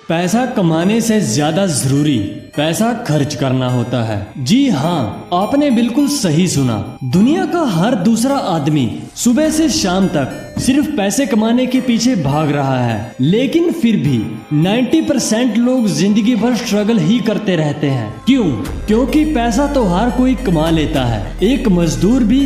पैसा कमाने से ज्यादा जरूरी पैसा खर्च करना होता है। जी हाँ, आपने बिल्कुल सही सुना। दुनिया का हर दूसरा आदमी सुबह से शाम तक सिर्फ पैसे कमाने के पीछे भाग रहा है, लेकिन फिर भी 90% लोग जिंदगी भर स्ट्रगल ही करते रहते हैं। क्यों? क्योंकि पैसा तो हर कोई कमा लेता है, एक मजदूर भी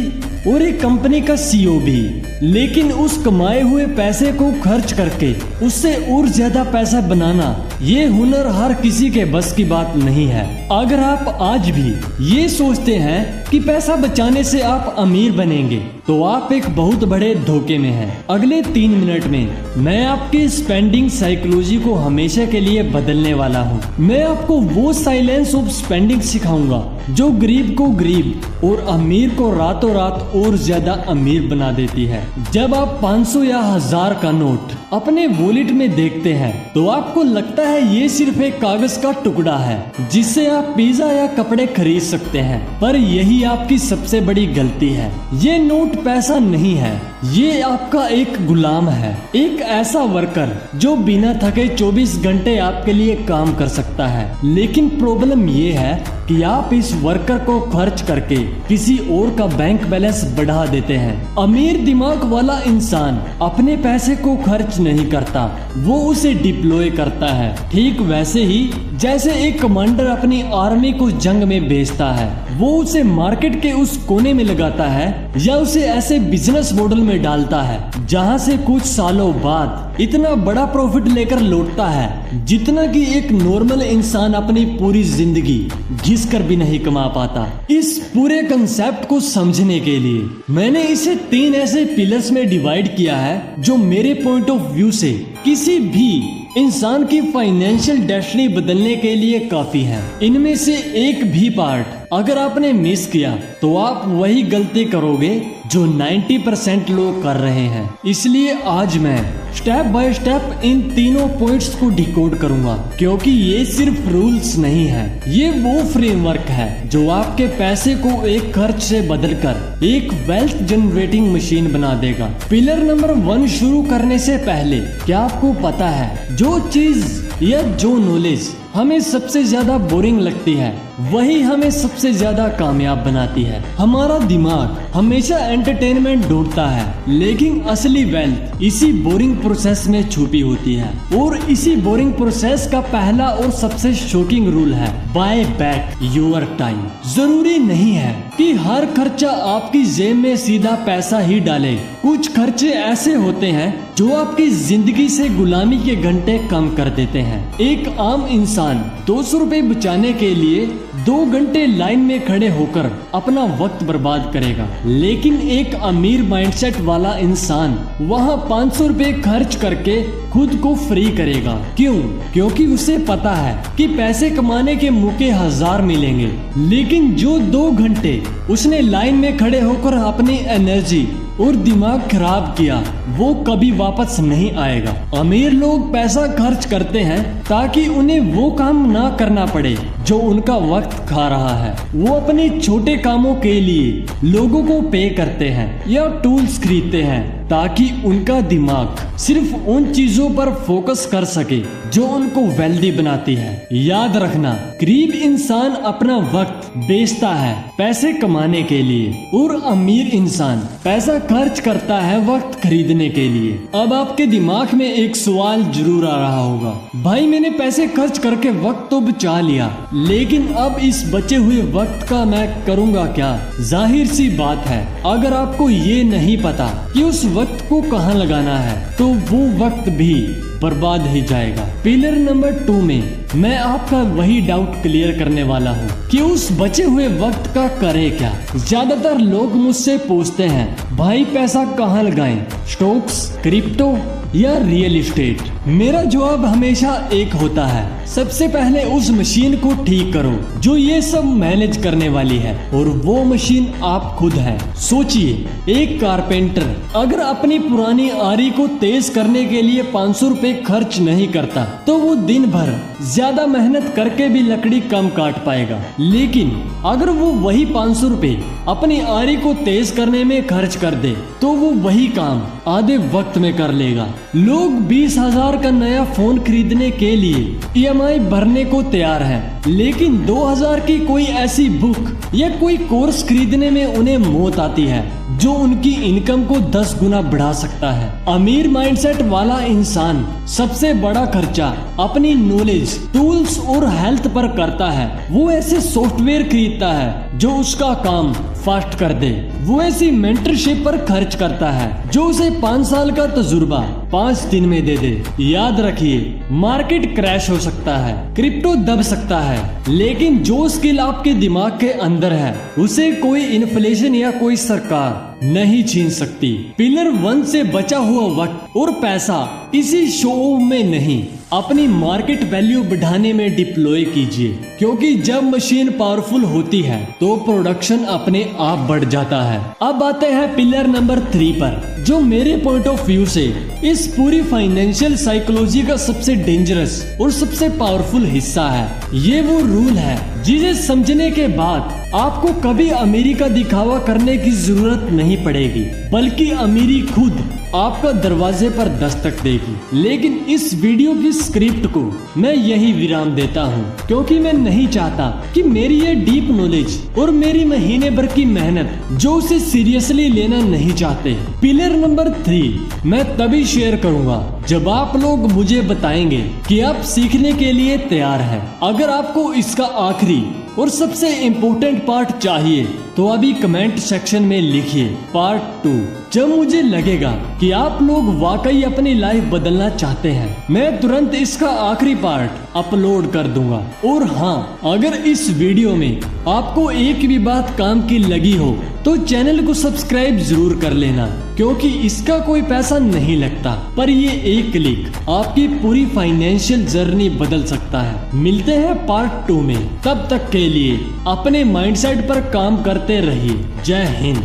और एक कंपनी का सीईओ भी, लेकिन उस कमाए हुए पैसे को खर्च करके उससे और ज्यादा पैसा बनाना, ये हुनर हर किसी के बस की बात नहीं है। अगर आप आज भी ये सोचते हैं कि पैसा बचाने से आप अमीर बनेंगे, तो आप एक बहुत बड़े धोखे में हैं। अगले 3 मिनट में मैं आपकी स्पेंडिंग साइकोलॉजी को हमेशा के लिए बदलने वाला हूँ। मैं आपको वो साइलेंस ऑफ स्पेंडिंग सिखाऊंगा जो गरीब को गरीब और अमीर को रातों रात और ज्यादा अमीर बना देती है। जब आप 500 या 1000 का नोट अपने वॉलेट में देखते हैं तो आपको लगता है ये सिर्फ एक कागज का टुकड़ा है जिससे आप पिज्जा या कपड़े खरीद सकते हैं, पर यही आपकी सबसे बड़ी गलती है। ये नोट पैसा नहीं है, ये आपका एक गुलाम है, एक ऐसा वर्कर जो बिना थके 24 घंटे आपके लिए काम कर सकता है। लेकिन प्रॉब्लम ये है कि आप इस वर्कर को खर्च करके किसी और का बैंक बैलेंस बढ़ा देते हैं। अमीर दिमाग वाला इंसान अपने पैसे को खर्च नहीं करता, वो उसे डिप्लॉय करता है। ठीक वैसे ही जैसे एक कमांडर अपनी आर्मी को जंग में भेजता है, वो उसे मार्केट के उस कोने में लगाता है या उसे ऐसे बिजनेस मॉडल में डालता है जहां से कुछ सालों बाद इतना बड़ा प्रॉफिट लेकर लौटता है जितना कि एक नॉर्मल इंसान अपनी पूरी जिंदगी घिस कर भी नहीं कमा पाता। इस पूरे कंसेप्ट को समझने के लिए मैंने इसे 3 ऐसे पिलर्स में डिवाइड किया है जो मेरे पॉइंट ऑफ व्यू से किसी भी इंसान की फाइनेंशियल डेस्टिनी बदलने के लिए काफी है। इनमें से एक भी पार्ट अगर आपने मिस किया तो आप वही गलती करोगे जो 90% लोग कर रहे हैं। इसलिए आज मैं स्टेप बाय स्टेप इन तीनों पॉइंट्स को डिकोड करूंगा, क्योंकि ये सिर्फ रूल्स नहीं है, ये वो फ्रेमवर्क है जो आपके पैसे को एक खर्च से बदलकर एक वेल्थ जनरेटिंग मशीन बना देगा। पिलर नंबर 1 शुरू करने से पहले क्या आपको पता है, जो चीज या जो नॉलेज हमें सबसे ज्यादा बोरिंग लगती है वही हमें सबसे ज्यादा कामयाब बनाती है। हमारा दिमाग हमेशा एंटरटेनमेंट ढूंढता है, लेकिन असली वेल्थ इसी बोरिंग प्रोसेस में छुपी होती है। और इसी बोरिंग प्रोसेस का पहला और सबसे शॉकिंग रूल है बाय बैक योर टाइम। जरूरी नहीं है कि हर खर्चा आपकी जेब में सीधा पैसा ही डाले। कुछ खर्चे ऐसे होते हैं जो आपकी जिंदगी से गुलामी के घंटे कम कर देते हैं। एक आम इंसान 200 रुपए बचाने के लिए 2 घंटे लाइन में खड़े होकर अपना वक्त बर्बाद करेगा, लेकिन एक अमीर माइंडसेट वाला इंसान वहाँ 500 रुपए खर्च करके खुद को फ्री करेगा। क्यों? क्योंकि उसे पता है कि पैसे कमाने के मौके 1000 मिलेंगे, लेकिन जो 2 घंटे उसने लाइन में खड़े होकर अपनी एनर्जी और दिमाग खराब किया वो कभी वापस नहीं आएगा। अमीर लोग पैसा खर्च करते हैं ताकि उन्हें वो काम ना करना पड़े जो उनका वक्त खा रहा है। वो अपने छोटे कामों के लिए लोगों को पे करते हैं या टूल्स खरीदते हैं ताकि उनका दिमाग सिर्फ उन चीजों पर फोकस कर सके जो उनको वेल्दी बनाती है। याद रखना, गरीब इंसान अपना वक्त बेचता है पैसे कमाने के लिए, और अमीर इंसान पैसा खर्च करता है वक्त खरीदने के लिए। अब आपके दिमाग में एक सवाल जरूर आ रहा होगा, भाई मैंने पैसे खर्च करके वक्त तो बचा लिया, लेकिन अब इस बचे हुए वक्त का मैं करूँगा क्या? जाहिर सी बात है, अगर आपको ये नहीं पता कि उस वक्त को कहाँ लगाना है तो वो वक्त भी बर्बाद ही जाएगा। पिलर नंबर 2 में मैं आपका वही डाउट क्लियर करने वाला हूँ कि उस बचे हुए वक्त का करे क्या। ज्यादातर लोग मुझसे पूछते हैं, भाई पैसा कहाँ लगाएं, स्टॉक्स, क्रिप्टो या रियल एस्टेट? मेरा जवाब हमेशा एक होता है, सबसे पहले उस मशीन को ठीक करो जो ये सब मैनेज करने वाली है, और वो मशीन आप खुद हैं। सोचिए, एक कारपेंटर अगर अपनी पुरानी आरी को तेज करने के लिए 500 रुपए खर्च नहीं करता तो वो दिन भर ज्यादा मेहनत करके भी लकड़ी कम काट पाएगा। लेकिन अगर वो वही 500 रुपए अपनी आरी को तेज करने में खर्च कर दे तो वो वही काम आधे वक्त में कर लेगा। लोग 20,000 2000 का नया फोन खरीदने के लिए EMI भरने को तैयार है, लेकिन 2000 की कोई ऐसी बुक या कोई कोर्स खरीदने में उन्हें मौत आती है जो उनकी इनकम को 10 गुना बढ़ा सकता है। अमीर माइंडसेट वाला इंसान सबसे बड़ा खर्चा अपनी नॉलेज, टूल्स और हेल्थ पर करता है। वो ऐसे सॉफ्टवेयर खरीदता है जो उसका काम फास्ट कर दे। वो ऐसी मेंटरशिप पर खर्च करता है जो उसे 5 साल का तजुर्बा 5 दिन में दे दे। याद रखिए, मार्केट क्रैश हो सकता है, क्रिप्टो दब सकता है, लेकिन जो स्किल आपके दिमाग के अंदर है उसे कोई इन्फ्लेशन या कोई सरकार नहीं छीन सकती। पिलर 1 से बचा हुआ वक्त और पैसा इसी शो में नहीं, अपनी मार्केट वैल्यू बढ़ाने में डिप्लॉय कीजिए, क्योंकि जब मशीन पावरफुल होती है तो प्रोडक्शन अपने आप बढ़ जाता है। अब आते हैं पिलर नंबर 3 पर, जो मेरे पॉइंट ऑफ व्यू से इस पूरी फाइनेंशियल साइकोलॉजी का सबसे डेंजरस और सबसे पावरफुल हिस्सा है। ये वो रूल है जिसे समझने के बाद आपको कभी अमीरी का दिखावा करने की जरूरत नहीं पड़ेगी, बल्कि अमीरी खुद आपका दरवाजे पर दस्तक देगी। लेकिन इस वीडियो की स्क्रिप्ट को मैं यही विराम देता हूँ, क्योंकि मैं नहीं चाहता कि मेरी ये डीप नॉलेज और मेरी महीने भर की मेहनत जो उसे सीरियसली लेना नहीं चाहते। पिलर नंबर 3 मैं तभी शेयर करूँगा जब आप लोग मुझे बताएंगे कि आप सीखने के लिए तैयार हैं। अगर आपको इसका आखिरी और सबसे इम्पोर्टेंट पार्ट चाहिए तो अभी कमेंट सेक्शन में लिखिए पार्ट 2। जब मुझे लगेगा कि आप लोग वाकई अपनी लाइफ बदलना चाहते हैं, मैं तुरंत इसका आखिरी पार्ट अपलोड कर दूंगा। और हाँ, अगर इस वीडियो में आपको एक भी बात काम की लगी हो तो चैनल को सब्सक्राइब जरूर कर लेना, क्योंकि इसका कोई पैसा नहीं लगता, पर ये एक क्लिक आपकी पूरी फाइनेंशियल जर्नी बदल सकता है। मिलते हैं पार्ट 2 में, तब तक के लिए अपने माइंडसेट पर काम करते रहिए। जय हिंद।